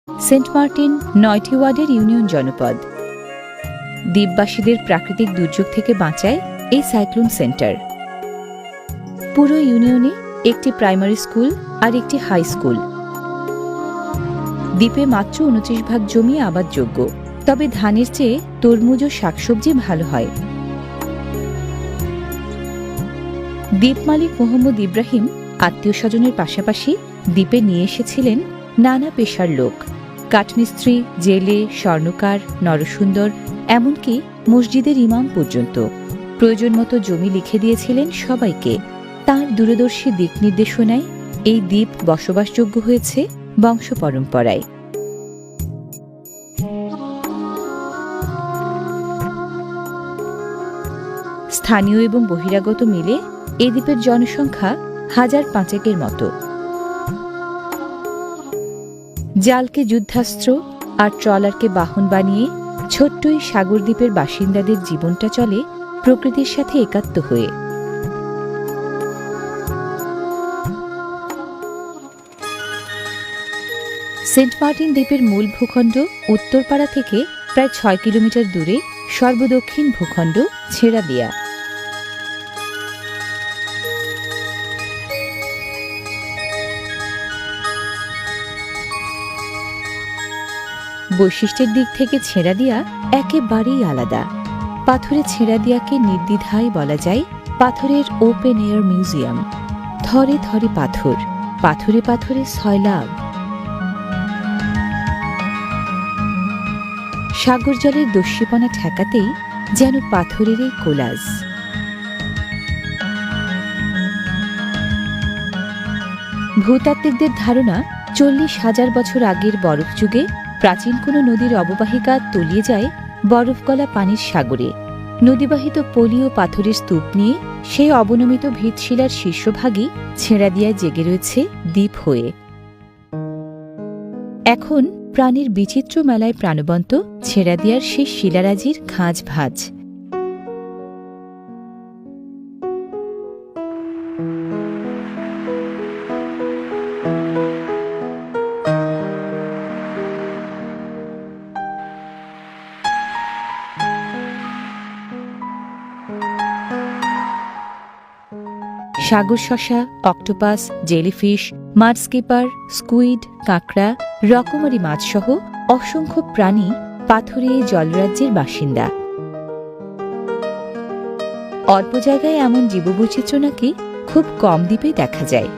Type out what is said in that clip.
Saint Martin ৯টি ওয়ার্ডের union জনপদ। দ্বীপবাসীদের প্রাকৃতিক দুর্যোগ থেকে বাঁচায় এই সাইক্লোন সেন্টার। পুরো ইউনিয়নে একটি প্রাইমারি স্কুল আর একটি হাই স্কুল। দ্বীপে মাত্র ২৯% জমি আবাদযোগ্য, তবে ধানের চেয়ে তরমুজ ও শাকসবজি ভালো হয়। দ্বীপ মালিক মোহাম্মদ ইব্রাহিম আত্মীয় স্বজনের পাশাপাশি দ্বীপে নিয়ে এসেছিলেন নানা পেশার লোক, কাঠমিস্ত্রি, জেলে, স্বর্ণকার, নরসুন্দর, এমনকি মসজিদের ইমাম পর্যন্ত। প্রয়োজন মতো জমি লিখে দিয়েছিলেন সবাইকে। তাঁর দূরদর্শী দিক নির্দেশনায় এই দ্বীপ বসবাসযোগ্য হয়েছে বংশ পরম্পরায়। স্থানীয় এবং বহিরাগত মিলে এই দ্বীপের জনসংখ্যা ১৫০০ মতো। জালকে যুদ্ধাস্ত্র আর ট্রলারকে বাহন বানিয়ে ছোট্ট এই সাগর দ্বীপের বাসিন্দাদের জীবনটা চলে প্রকৃতির সাথে একাত্ম হয়ে। সেন্ট মার্টিন দ্বীপের মূল ভূখণ্ড উত্তরপাড়া থেকে প্রায় ৬ কিলোমিটার দূরে সর্বদক্ষিণ ভূখণ্ড ছেড়াদিয়া। বৈশিষ্ট্যের দিক থেকে ছেড়াদিয়া একেবারেই আলাদা। পাথরে ছেড়াদিয়াকে নির্দ্বিধায় বলা যায় পাথরের ওপেন এয়ার মিউজিয়াম। থরে থরে পাথর, পাথরে পাথরে সয়লাব। সাগর জলের দস্যিপনা ঠেকাতেই যেন পাথরের এই কোলাজ। ভূতাত্ত্বিকদের ধারণা ৪০,০০০ বছর আগের বরফ যুগে প্রাচীন কোনো নদীর অববাহিকা তলিয়ে যায় বরফগলা পানির সাগরে। নদীবাহিত পলি ও পাথরের স্তূপ নিয়ে সেই অবনমিত ভিতশিলার শীর্ষভাগই ছেড়াদিয়ায় জেগে রয়েছে দ্বীপ হয়ে। এখন প্রাণীর বিচিত্র মেলায় প্রাণবন্ত ছেড়াদিয়ার সেই শিলারাজির খাঁজ ভাঁজ। সাগর শসা, অক্টোপাস, জেলিফিশ, মাডস্কিপার, স্কুইড, কাঁকড়া, রকমারি মাছসহ অসংখ্য প্রাণী পাথুরে এই জলরাজ্যের বাসিন্দা। অল্প জায়গায় এমন জীববৈচিত্র্য নাকি খুব কম দ্বীপেই দেখা যায়।